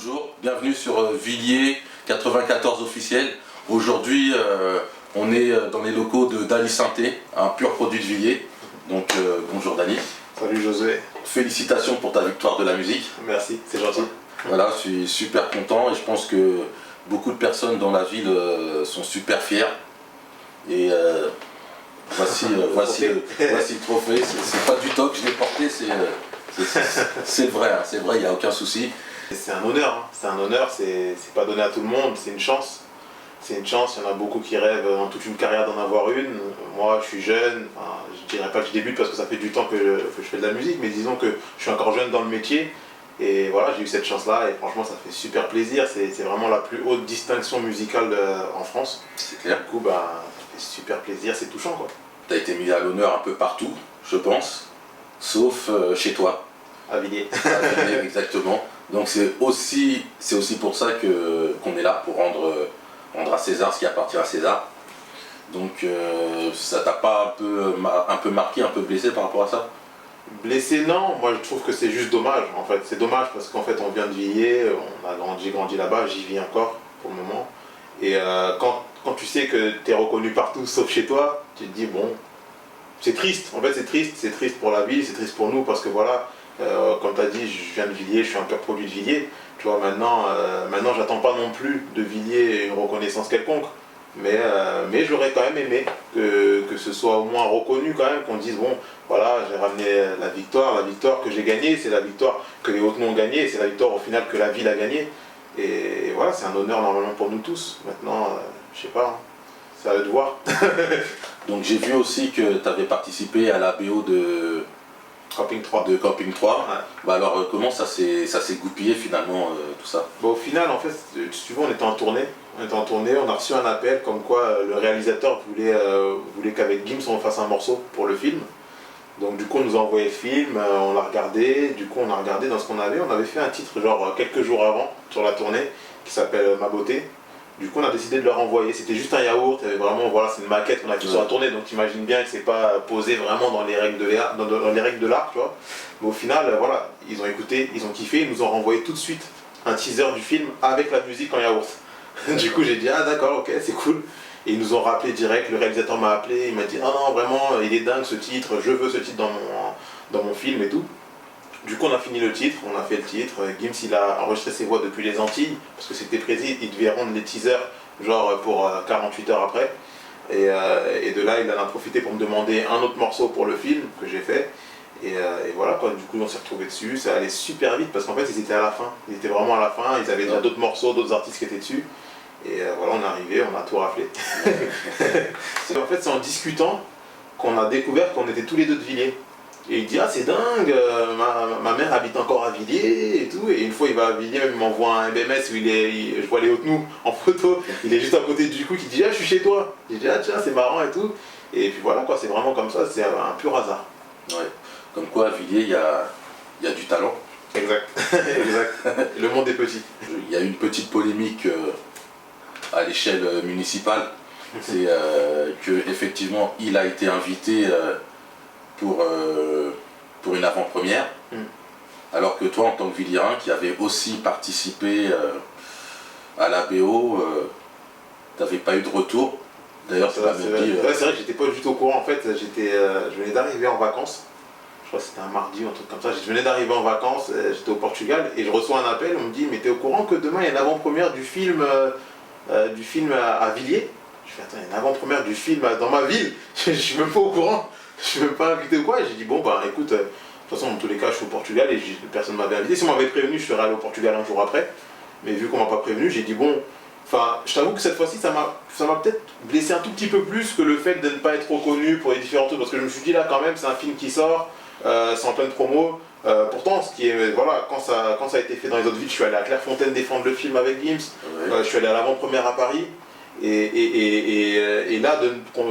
Bonjour, bienvenue sur Villiers 94 officiel. Aujourd'hui, on est dans les locaux de Dany Synthé, un pur produit de Villiers. Donc bonjour Dany. Salut Josué. Félicitations pour ta victoire de la musique. Merci, c'est gentil. Voilà, je suis super content et je pense que beaucoup de personnes dans la ville sont super fières. Et voici le trophée. C'est pas du toc, je l'ai porté, c'est vrai, hein, c'est vrai, il n'y a aucun souci. C'est un honneur, c'est pas donné à tout le monde, c'est une chance. C'est une chance, il y en a beaucoup qui rêvent en toute une carrière d'en avoir une. Moi, je suis jeune, enfin, je dirais pas que je débute parce que ça fait du temps que je fais de la musique, mais disons que je suis encore jeune dans le métier. Et voilà, j'ai eu cette chance-là et franchement, ça fait super plaisir. C'est vraiment la plus haute distinction musicale en France. C'est clair. Du coup, bah, ça fait super plaisir, c'est touchant, quoi. Tu as été mis à l'honneur un peu partout, je pense, sauf chez toi. À Villiers. À Villiers, exactement. Donc c'est aussi pour ça qu'on est là, pour rendre à César ce qui appartient à César. Donc ça t'a pas un peu marqué, un peu blessé par rapport à ça? Blessé, non, moi je trouve que c'est juste dommage en fait. C'est dommage parce qu'en fait on vient de Villiers, on a grandi là-bas, j'y vis encore pour le moment. Et quand tu sais que tu es reconnu partout sauf chez toi, tu te dis bon, c'est triste, en fait c'est triste pour la ville, c'est triste pour nous parce que voilà, comme tu as dit, je viens de Villiers, je suis un pur produit de Villiers. Tu vois, maintenant j'attends pas non plus de Villiers une reconnaissance quelconque. Mais j'aurais quand même aimé que ce soit au moins reconnu quand même, qu'on dise bon, voilà, j'ai ramené la victoire que j'ai gagnée, c'est la victoire que les Hauts-de-Seine ont gagnée, c'est la victoire au final que la ville a gagnée. Et voilà, c'est un honneur normalement pour nous tous. Maintenant, je sais pas, hein, c'est à eux de voir. Donc j'ai vu aussi que tu avais participé à la BO de Camping 3. Ouais. Bah alors comment ça s'est goupillé finalement tout ça? Bon, au final, en fait, si tu veux, on était en tournée. On a reçu un appel comme quoi le réalisateur voulait qu'avec Gims on fasse un morceau pour le film. Donc du coup on nous a envoyé le film, on l'a regardé, du coup on a regardé dans ce qu'on avait. On avait fait un titre genre quelques jours avant sur la tournée qui s'appelle Ma Beauté. Du coup on a décidé de leur envoyer, c'était juste un yaourt, et vraiment voilà, c'est une maquette qu'on a fait sur la tournée, donc t'imagines bien que c'est pas posé vraiment dans les règles de l'art, tu vois. Mais au final, voilà, ils ont écouté, ils ont kiffé, ils nous ont renvoyé tout de suite un teaser du film avec la musique en yaourt. Du coup j'ai dit ah d'accord, ok, c'est cool. Et ils nous ont rappelé direct, le réalisateur m'a appelé, il m'a dit ah non vraiment il est dingue ce titre, je veux ce titre dans mon film et tout. Du coup on a fini le titre, on a fait le titre, Gims il a enregistré ses voix depuis les Antilles, parce que c'était précis, il devait rendre les teasers genre pour 48 heures après. Et de là il en a profité pour me demander un autre morceau pour le film que j'ai fait. Et voilà quoi, du coup on s'est retrouvés dessus, ça allait super vite parce qu'en fait ils étaient à la fin, ils étaient vraiment à la fin, ils avaient déjà d'autres morceaux, d'autres artistes qui étaient dessus. Et voilà, on est arrivé, on a tout raflé. En fait c'est en discutant qu'on a découvert qu'on était tous les deux de Villiers. Et il dit ah c'est dingue, ma mère habite encore à Villiers et tout. Et une fois il va à Villiers, même il m'envoie un MMS où je vois les Hauts-de-Seine en photo, il est juste à côté du coup qui dit ah je suis chez toi. J'ai dit ah tiens c'est marrant et tout. Et puis voilà quoi, c'est vraiment comme ça, c'est un pur hasard. Ouais. Comme quoi à Villiers il y a du talent. Exact, exact. Le monde est petit. Il y a eu une petite polémique à l'échelle municipale, c'est que effectivement il a été invité pour une avant-première, alors que toi en tant que Villiérain qui avait aussi participé à la BO, t'avais pas eu de retour. D'ailleurs c'est vrai que j'étais pas du tout au courant en fait, je venais d'arriver en vacances. Je crois que c'était un mardi ou un truc comme ça, je venais d'arriver en vacances, j'étais au Portugal et je reçois un appel, on me dit mais t'es au courant que demain il y a une avant-première du film à Villiers? Je fais attends, il y a une avant-première du film dans ma ville, je suis même pas au courant, je suis même pas invité ou quoi. Et j'ai dit bon bah écoute, de toute façon dans tous les cas je suis au Portugal et personne ne m'avait invité. Si on m'avait prévenu je serais allé au Portugal un jour après, mais vu qu'on m'a pas prévenu j'ai dit bon, enfin je t'avoue que cette fois-ci ça m'a peut-être blessé un tout petit peu plus que le fait de ne pas être reconnu pour les différents trucs, parce que je me suis dit là quand même c'est un film qui sort, c'est en pleine promo. Pourtant, ce qui est, voilà, quand ça a été fait dans les autres villes, je suis allé à Clairefontaine défendre le film avec Gims, je suis allé à l'avant-première à Paris, et là,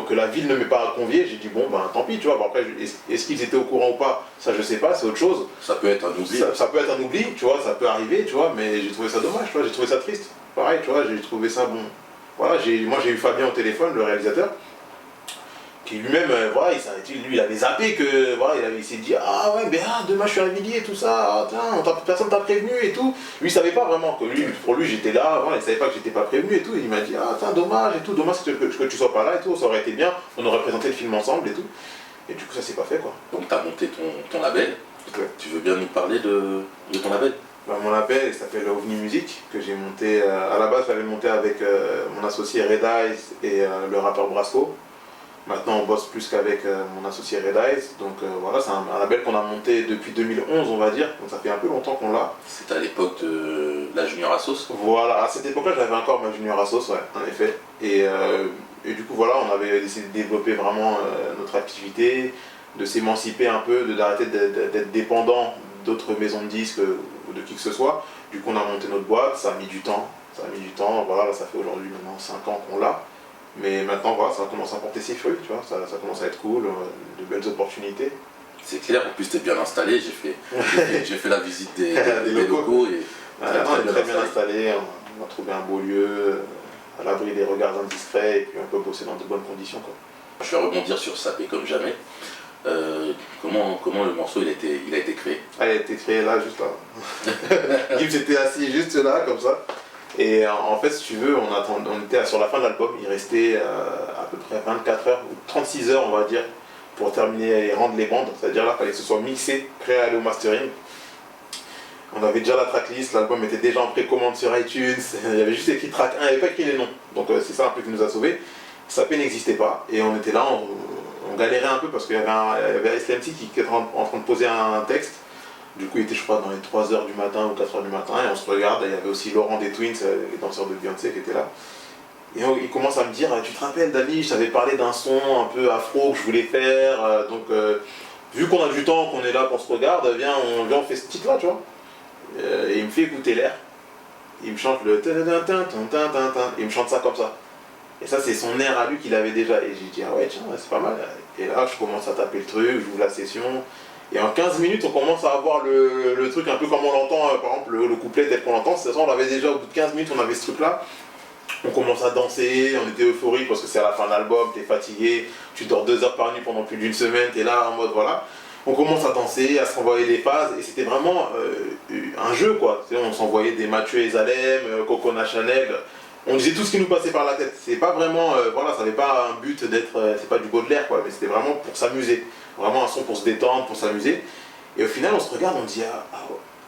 que la ville ne m'ait pas convié, j'ai dit bon, ben tant pis, tu vois. Bon, après, est-ce qu'ils étaient au courant ou pas, ça je sais pas, c'est autre chose. Ça peut être un oubli. Ça peut être un oubli, tu vois, ça peut arriver, tu vois, mais j'ai trouvé ça dommage, tu vois, j'ai trouvé ça triste. Pareil, tu vois, j'ai trouvé ça bon. Voilà, moi j'ai eu Fabien au téléphone, le réalisateur. qui lui-même, voilà, lui, il avait zappé que, voilà, il s'est dit, ah ouais, ben demain je suis à Villiers et tout ça, ah, tiens, personne t'a prévenu et tout. Lui, il savait pas vraiment que pour lui, j'étais là, voilà, il savait pas que j'étais pas prévenu et tout. Et il m'a dit, ah, tiens, dommage et tout, dommage que tu sois pas là et tout, ça aurait été bien, on aurait présenté le film ensemble et tout. Et du coup, ça s'est pas fait, quoi. Donc, tu as monté ton label. Ouais. Tu veux bien nous parler de ton label? Bah, mon label, il s'appelle OVNI Music, que j'ai monté, à la base, je l'avais monté avec mon associé Red Eyes et le rappeur Brasco. Maintenant, on bosse plus qu'avec mon associé Red Eyes. Donc voilà, c'est un label qu'on a monté depuis 2011, on va dire. Donc ça fait un peu longtemps qu'on l'a. C'était à l'époque de la Junior Assos. Voilà, à cette époque-là, j'avais encore ma Junior Assos, ouais, en effet. Et du coup, voilà, on avait décidé de développer vraiment notre activité, de s'émanciper un peu, d'arrêter d'être dépendant d'autres maisons de disques ou de qui que ce soit. Du coup, on a monté notre boîte, ça a mis du temps. Voilà, là, ça fait aujourd'hui maintenant 5 ans qu'on l'a. Mais maintenant, voilà, ça commence à porter ses fruits, tu vois, ça commence à être cool, de belles opportunités. C'est clair, en plus tu es bien installé, j'ai fait la visite des locaux et on est très bien installé, on a trouvé un beau lieu, à l'abri des regards indiscrets, et puis on peut bosser dans de bonnes conditions, quoi. Je vais rebondir sur Sapé comme jamais. Comment le morceau il a été créé? Ah, il a été créé là, juste là. Gims était assis juste là, comme ça. Et en fait, si tu veux, on était sur la fin de l'album, il restait à peu près 24 heures ou 36 heures, on va dire, pour terminer et rendre les bandes. C'est-à-dire là, il fallait que ce soit mixé, prêt à aller au mastering. On avait déjà la tracklist, l'album était déjà en précommande sur iTunes, il y avait juste écrit track 1, il n'y avait pas écrit les noms. Donc c'est ça un peu qui nous a sauvés. Sapé n'existait pas et on était là, on galérait un peu parce qu'il y avait SLMC qui était en train de poser un texte. Du coup, il était, je crois, dans les 3h du matin ou 4h du matin, et on se regarde, il y avait aussi Laurent des Twins, les danseurs de Beyoncé, qui étaient là. Et il commence à me dire, tu te rappelles, Dani, je t'avais parlé d'un son un peu afro que je voulais faire, donc vu qu'on a du temps, qu'on est là, qu'on se regarde, viens, on fait ce titre-là, tu vois. Et il me fait écouter l'air, il me chante le il me chante ça comme ça. Et ça, c'est son air à lui qu'il avait déjà. Et j'ai dit, ah ouais, tiens, c'est pas mal. Et là, je commence à taper le truc, j'ouvre la session. Et en 15 minutes, on commence à avoir le truc un peu comme on l'entend, par exemple le couplet tel qu'on l'entend. C'est ça, on l'avait déjà au bout de 15 minutes, on avait ce truc-là. On commence à danser, on était euphorique parce que c'est à la fin de l'album, t'es fatigué, tu dors 2 heures par nuit pendant plus d'une semaine, t'es là en mode voilà. On commence à danser, à se renvoyer des phases, et c'était vraiment un jeu, quoi. On s'envoyait des Mathieu et Zalem, Coco Chanel. On disait tout ce qui nous passait par la tête. C'est pas vraiment, voilà, ça n'avait pas un but d'être, c'est pas du Baudelaire, quoi, mais c'était vraiment pour s'amuser. Vraiment un son pour se détendre, pour s'amuser. Et au final, on se regarde, on se dit,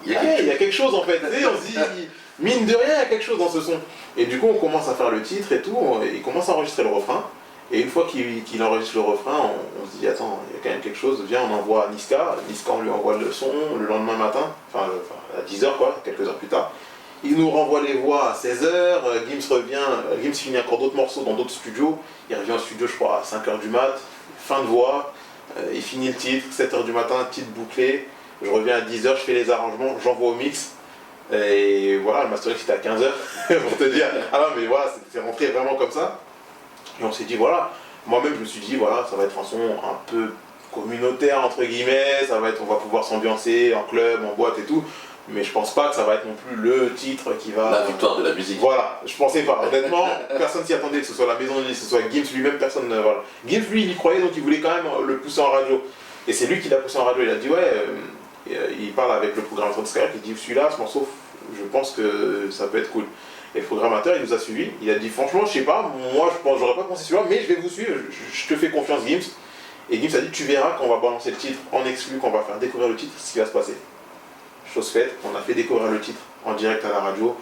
il y a quelque chose en fait. Et on se dit, mine de rien, il y a quelque chose dans ce son. Et du coup, on commence à faire le titre et tout, il commence à enregistrer le refrain. Et une fois qu'il enregistre le refrain, on se dit, attends, il y a quand même quelque chose, viens, on envoie à Niska. Niska, on lui envoie le son le lendemain matin, enfin à 10h, quoi, quelques heures plus tard. Il nous renvoie les voix à 16h, Gims revient, Gims finit encore d'autres morceaux dans d'autres studios. Il revient au studio, je crois, à 5h du mat, fin de voix. Il finit le titre, 7h du matin, titre bouclé. Je reviens à 10h, je fais les arrangements, j'envoie au mix. Et voilà, le mastering c'était à 15h, pour te dire. Ah non, mais voilà, c'est rentré vraiment comme ça. Et on s'est dit, voilà, moi-même je me suis dit, voilà, ça va être un son un peu communautaire, entre guillemets. On va pouvoir s'ambiancer en club, en boîte et tout. Mais je pense pas que ça va être non plus le titre qui va... La victoire de la musique. Voilà, je pensais pas. Honnêtement, personne s'y attendait, que ce soit la maison de disques, que ce soit Gims lui-même, personne... Voilà. Gims, lui, il y croyait, donc il voulait quand même le pousser en radio. Et c'est lui qui l'a poussé en radio. Il a dit, ouais, il parle avec le programmateur de Skyrock, il dit, celui-là, ce morceau, je pense que ça peut être cool. Et le programmateur, il nous a suivis. Il a dit, franchement, je sais pas, moi, j'aurais pas pensé celui-là, mais je vais vous suivre, je te fais confiance, Gims. Et Gims a dit, tu verras quand on va balancer le titre en exclu, qu'on va faire découvrir le titre, ce qui va se passer. Chose faite, on a fait découvrir le titre en direct à la radio.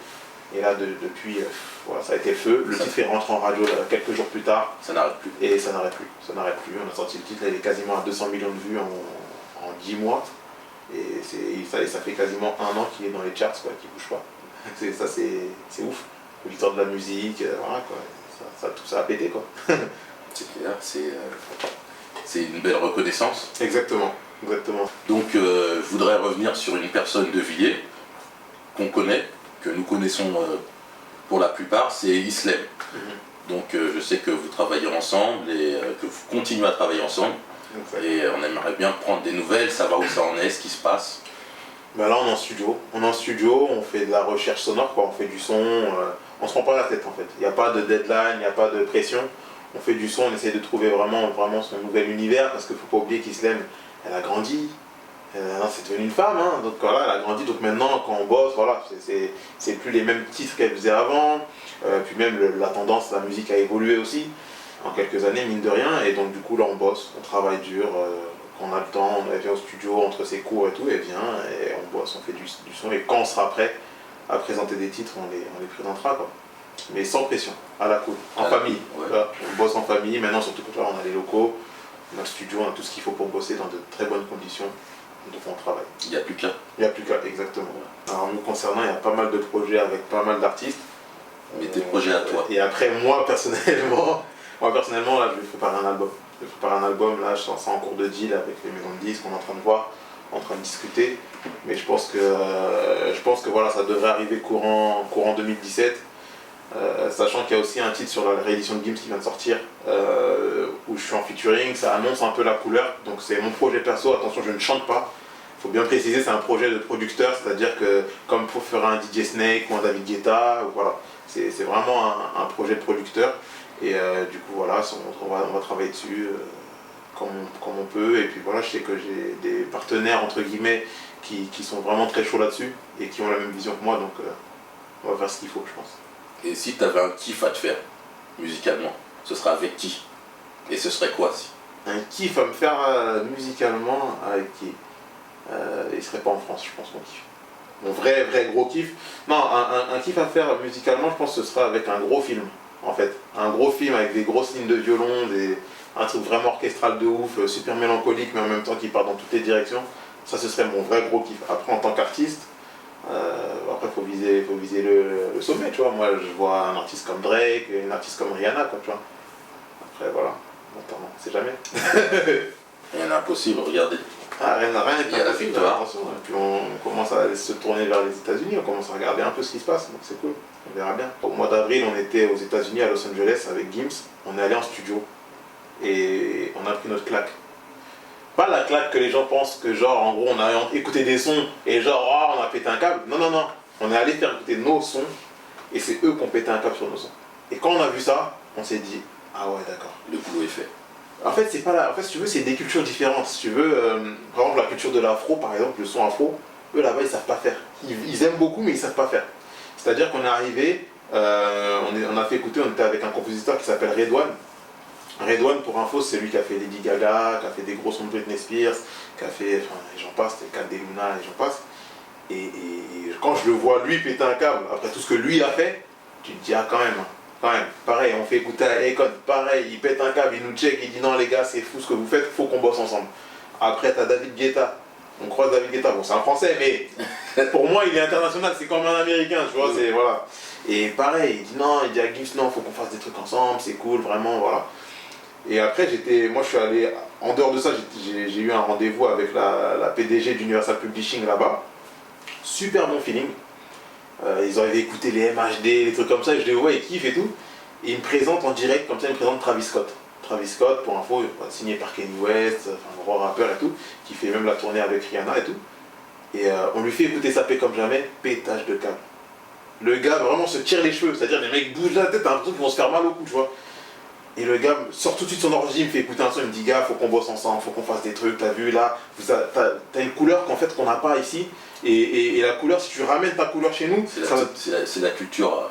Et là, depuis, voilà, ça a été le feu. Le titre est rentré en radio quelques jours plus tard. Ça n'arrête plus. Et ça n'arrête plus. Ça n'arrête plus. On a sorti le titre, il est quasiment à 200 millions de vues en 10 mois. Et ça fait quasiment 1 an qu'il est dans les charts, quoi, qu'il bouge pas. C'est ouf. L'histoire de la musique, voilà, quoi. Tout ça a pété, quoi. C'est clair, c'est une belle reconnaissance. Exactement. Exactement. Donc je voudrais revenir sur une personne de Villiers qu'on connaît, que nous connaissons pour la plupart, c'est Islem. Donc je sais que vous travaillez ensemble et que vous continuez à travailler ensemble. Et on aimerait bien prendre des nouvelles, savoir où ça en est, ce qui se passe. Ben là on est en studio. On fait de la recherche sonore, quoi. On fait du son, on se prend pas la tête en fait. Il n'y a pas de deadline, il n'y a pas de pression. on fait du son, on essaie de trouver vraiment son nouvel univers, parce qu'il ne faut pas oublier qu'Islem, elle a grandi. C'est devenu une femme, hein, donc voilà, elle a grandi, donc maintenant quand on bosse, voilà, c'est plus les mêmes titres qu'elle faisait avant, puis même la tendance, la musique a évolué aussi en quelques années, mine de rien, et donc du coup là on bosse, on travaille dur, quand on a le temps, elle vient au studio entre ses cours et tout, elle vient et on bosse, on fait du son, et quand on sera prêt à présenter des titres, on les présentera, quoi. Mais sans pression, à la cool, en famille. Ouais. Voilà, on bosse en famille, maintenant surtout que là on a les locaux, on a le studio, on a tout ce qu'il faut pour bosser dans de très bonnes conditions. Donc on travaille. Il n'y a plus qu'un. Il n'y a plus qu'à, exactement. Alors nous concernant, il y a pas mal de projets avec pas mal d'artistes. Mais tes projets à toi. Et après moi personnellement, là je vais préparer un album. Je vais préparer un album, là je suis en cours de deal avec les maisons de disques, on est en train de voir, en train de discuter. Mais je pense que voilà, ça devrait arriver courant 2017. Sachant qu'il y a aussi un titre sur la réédition de Gims qui vient de sortir, où je suis en featuring, ça annonce un peu la couleur, donc c'est mon projet perso, attention je ne chante pas, il faut bien préciser, c'est un projet de producteur, c'est-à-dire que comme pour faire un DJ Snake ou un David Guetta, voilà, c'est vraiment un projet de producteur, et du coup voilà, on va travailler dessus comme on peut, et puis voilà, je sais que j'ai des partenaires entre guillemets qui sont vraiment très chauds là-dessus, et qui ont la même vision que moi, donc on va faire ce qu'il faut je pense. Et si tu avais un kiff à te faire, musicalement, ce serait avec qui? Et ce serait quoi si? Un kiff à me faire musicalement avec qui? Il serait pas en France, je pense, mon kiff. Mon vrai gros kiff. Non, un kiff à faire musicalement, je pense que ce sera avec un gros film, en fait. Un gros film avec des grosses lignes de violon, un truc vraiment orchestral de ouf, super mélancolique, mais en même temps qui part dans toutes les directions. Ça, ce serait mon vrai gros kiff. Après, en tant qu'artiste, après, faut viser le sommet, tu vois. Moi, je vois un artiste comme Drake, une artiste comme Rihanna, quoi, tu vois. Après, voilà. Attends, on sait jamais. Rien d'impossible, regardez. Ah, rien n'est Il y a la impossible, victoire. attention. Et puis on commence à se tourner vers les États-Unis, on commence à regarder un peu ce qui se passe, donc c'est cool. On verra bien. Au mois d'avril, on était aux États-Unis, à Los Angeles, avec Gims. On est allé en studio et on a pris notre claque. Pas la claque que les gens pensent que genre en gros on a écouté des sons et genre oh, on a pété un câble. Non, non, non. On est allé faire écouter nos sons et c'est eux qui ont pété un câble sur nos sons. Et quand on a vu ça, on s'est dit ah ouais d'accord. Le boulot est fait. En fait c'est pas là. En fait si tu veux c'est des cultures différentes. Si tu veux, par exemple la culture de l'afro par exemple, le son afro, eux là-bas ils savent pas faire. Ils aiment beaucoup mais ils savent pas faire. C'est-à-dire qu'on est arrivé, on a fait écouter, on était avec un compositeur qui s'appelle Redouane. Redouane, pour info, c'est lui qui a fait Lady Gaga, qui a fait des gros sons de Britney Spears, qui a fait, enfin, et j'en passe, c'était Cat Luna, et j'en passe. Et quand je le vois lui péter un câble, après tout ce que lui a fait, tu te dis, ah quand même, pareil, on fait écouter à Akon, pareil, il pète un câble, il nous check, il dit, non les gars, c'est fou ce que vous faites, faut qu'on bosse ensemble. Après, t'as David Guetta, on croise David Guetta, bon c'est un français, mais pour moi il est international, c'est comme un américain, tu vois, c'est, voilà. Et pareil, il dit, non, il dit à Gims, non, faut qu'on fasse des trucs ensemble, c'est cool, vraiment, voilà. Et après, moi je suis allé, en dehors de ça, j'ai eu un rendez-vous avec la PDG d'Universal Publishing là-bas. Super bon feeling. Ils avaient écouté les MHD, les trucs comme ça, et je les vois, ils kiffent et tout. Et ils me présentent en direct, comme ça, ils me présentent Travis Scott. Travis Scott, pour info, signé par Kanye West, enfin, un gros rappeur et tout, qui fait même la tournée avec Rihanna et tout. Et on lui fait écouter ça comme jamais, pétage de câble. Le gars vraiment se tire les cheveux, c'est-à-dire les mecs bougent la tête, t'as l'impression qu'ils vont se faire mal au cou, tu vois. Et le gars sort tout de suite son ordi, il me fait écouter un son, il me dit gars, faut qu'on bosse ensemble, faut qu'on fasse des trucs, t'as vu là, t'as une couleur qu'en fait qu'on n'a pas ici. Et la couleur, si tu ramènes ta couleur chez nous, c'est la culture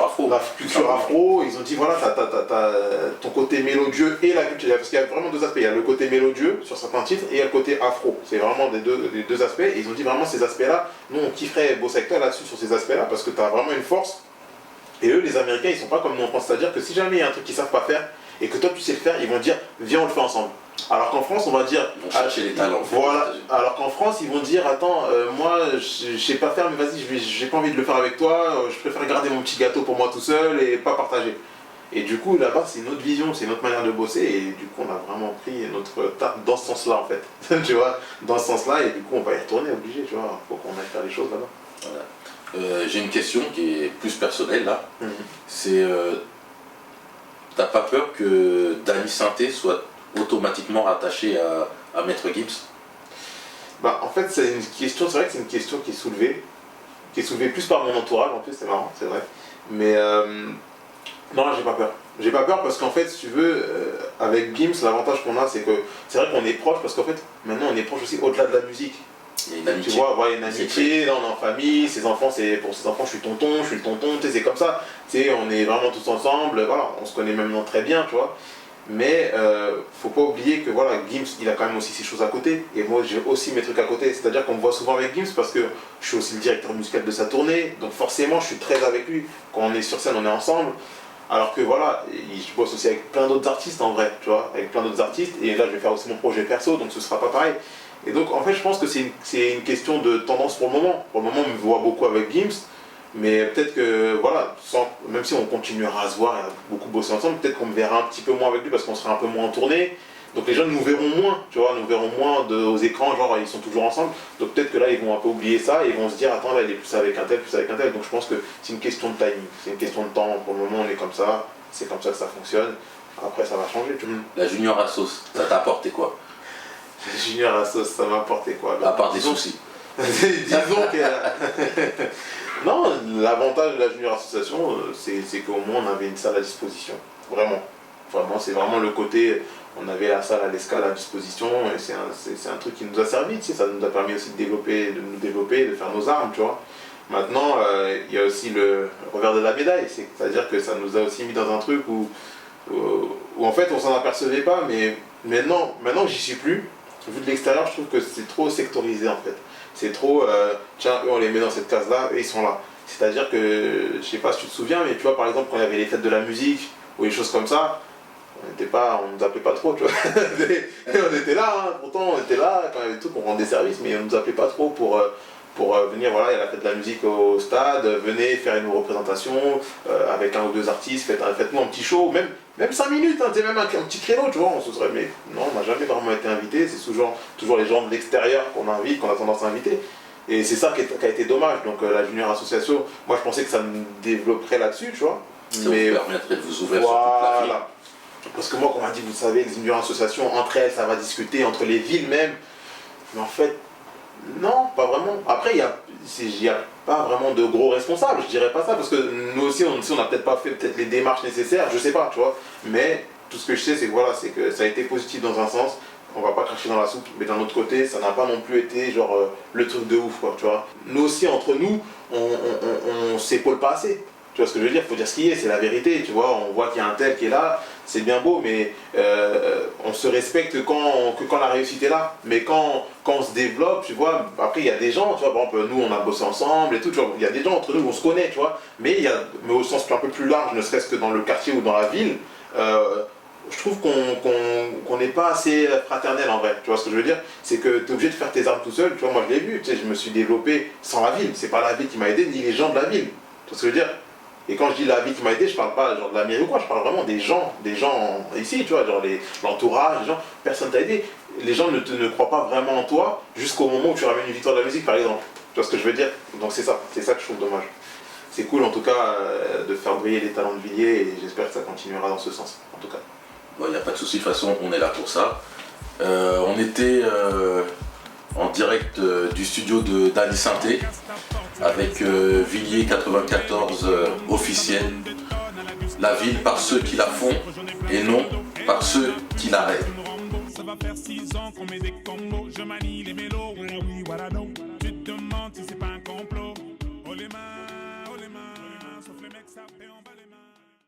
afro. La culture afro, ils ont dit voilà, t'as ton côté mélodieux et la culture, parce qu'il y a vraiment deux aspects, il y a le côté mélodieux sur certains titres et il y a le côté afro. C'est vraiment les deux aspects, et ils ont dit vraiment ces aspects-là, nous on kifferait bosser avec toi là-dessus sur ces aspects-là, parce que t'as vraiment une force. Et eux, les Américains, ils sont pas comme nous en France, c'est-à-dire que si jamais il y a un truc qu'ils savent pas faire et que toi tu sais le faire, ils vont dire viens on le fait ensemble. Alors qu'en France, on va dire on chercher les talents. Voilà. Alors qu'en France, ils vont dire attends, moi je sais pas faire, mais vas-y, j'ai pas envie de le faire avec toi, je préfère garder mon petit gâteau pour moi tout seul et pas partager. Et du coup, là-bas, c'est notre vision, c'est notre manière de bosser, et du coup, on a vraiment pris notre tarte dans ce sens-là en fait. Tu vois, dans ce sens-là, et du coup, on va y retourner obligé, tu vois, faut qu'on aille faire les choses là-bas. Voilà. J'ai une question qui est plus personnelle là. C'est t'as pas peur que Danny Sainté soit automatiquement rattaché à Maître Gims? Bah en fait c'est une question, c'est vrai que c'est une question qui est soulevée plus par mon entourage en plus, c'est marrant, c'est vrai. Mais non, j'ai pas peur. J'ai pas peur parce qu'en fait, si tu veux, avec Gims, l'avantage qu'on a, c'est que c'est vrai qu'on est proche parce qu'en fait, maintenant on est proche aussi au-delà de la musique. Il y a une amitié. Tu vois, voilà, une amitié, là on est en famille, pour ses enfants je suis tonton, je suis le tonton, tu sais, c'est comme ça. Tu sais, on est vraiment tous ensemble, voilà, on se connaît maintenant très bien, tu vois. Mais faut pas oublier que voilà, Gims, il a quand même aussi ses choses à côté. Et moi, j'ai aussi mes trucs à côté. C'est-à-dire qu'on me voit souvent avec Gims parce que je suis aussi le directeur musical de sa tournée. Donc forcément, je suis très avec lui. Quand on est sur scène, on est ensemble. Alors que voilà, je bosse aussi avec plein d'autres artistes en vrai, tu vois, avec plein d'autres artistes. Et là, je vais faire aussi mon projet perso, donc ce sera pas pareil. Et donc, en fait, je pense que c'est une question de tendance pour le moment. Pour le moment, on me voit beaucoup avec Gims. Mais peut-être que, voilà, même si on continuera à se voir et à beaucoup bosser ensemble, peut-être qu'on me verra un petit peu moins avec lui parce qu'on sera un peu moins en tournée. Donc les gens nous verront moins, tu vois, nous verront moins aux écrans, genre ils sont toujours ensemble. Donc peut-être que là, ils vont un peu oublier ça et ils vont se dire, attends, là, il est plus avec un tel, plus avec un tel. Donc je pense que c'est une question de timing, c'est une question de temps. Pour le moment, on est comme ça, c'est comme ça que ça fonctionne. Après, ça va changer, tu vois. La Junior à sauce, ça t'a apporté quoi? Junior à sauce, ça m'a apporté quoi? À part des soucis. Disons que... Non, l'avantage de la Junior Association, c'est qu'au moins on avait une salle à disposition. Vraiment. Vraiment, c'est vraiment le côté, on avait la salle à l'escale à disposition et c'est un truc qui nous a servi, tu sais, ça nous a permis aussi de nous développer, de faire nos armes, tu vois. Maintenant, il y a aussi le revers de la médaille, c'est-à-dire que ça nous a aussi mis dans un truc où en fait on s'en apercevait pas, mais maintenant que j'y suis plus, vu de l'extérieur, je trouve que c'est trop sectorisé en fait. C'est trop, tiens, eux on les met dans cette case-là, eux ils sont là. C'est-à-dire que, je sais pas si tu te souviens, mais tu vois par exemple quand il y avait les fêtes de la musique ou les choses comme ça, on nous appelait pas trop, tu vois. On était là, hein, pourtant on était là, quand il y avait tout, on rendait service, mais on nous appelait pas trop pour venir, voilà, il y a la fête de la musique au stade, venez faire une représentation avec un ou deux artistes, faites-nous un petit show, même 5 minutes, hein, même un petit créneau, tu vois, on se serait, mais non, on n'a jamais vraiment été invité, c'est toujours les gens de l'extérieur qu'on invite, qu'on a tendance à inviter. Et c'est ça qui a été dommage, donc la Junior Association, moi je pensais que ça me développerait là-dessus, tu vois. Ça vous permettrait de vous ouvrir sur toute la ville. Parce que moi, quand on m'a dit, vous savez, les Junior Associations, entre elles, ça va discuter, entre les villes même, mais en fait, non, pas vraiment. Après, il n'y a pas vraiment de gros responsables, je dirais pas ça, parce que nous aussi, on n'a peut-être pas fait les démarches nécessaires, je sais pas, tu vois. Mais tout ce que je sais, c'est que voilà, c'est que ça a été positif dans un sens, on va pas cracher dans la soupe, mais d'un autre côté, ça n'a pas non plus été genre le truc de ouf, quoi, tu vois. Nous aussi, entre nous, on s'épaule pas assez. Tu vois ce que je veux dire? Il faut dire ce qui est, c'est la vérité, tu vois. On voit qu'il y a un tel qui est là, c'est bien beau, mais on se respecte que quand la réussite est là. Mais quand on se développe, tu vois, après il y a des gens, tu vois, par exemple, nous on a bossé ensemble et tout, tu vois, il y a des gens entre nous, on se connaît, tu vois, mais au sens un peu plus large, ne serait-ce que dans le quartier ou dans la ville, je trouve qu'on n'est pas assez fraternel en vrai, tu vois ce que je veux dire? C'est que tu es obligé de faire tes armes tout seul, tu vois, moi je l'ai vu, tu sais, je me suis développé sans la ville, c'est pas la ville qui m'a aidé, ni les gens de la ville, tu vois ce que je veux dire? Et quand je dis la vie qui m'a aidé, je parle pas genre de la mairie ou quoi, je parle vraiment des gens ici, tu vois, genre l'entourage, les gens, personne t'a aidé. Les gens ne croient pas vraiment en toi jusqu'au moment où tu ramènes une victoire de la musique, par exemple. Tu vois ce que je veux dire? Donc c'est ça que je trouve dommage. C'est cool en tout cas de faire briller les talents de Villiers et j'espère que ça continuera dans ce sens, en tout cas. Bon, il n'y a pas de souci, de toute façon, on est là pour ça. On était en direct du studio d'Ali Synthé avec Villiers 94 officiel. La ville par ceux qui la font et non par ceux qui la rêvent. Ça va faire 6 ans qu'on met des combos, je manie les mélos, oui, what I know. Tu te demandes si c'est pas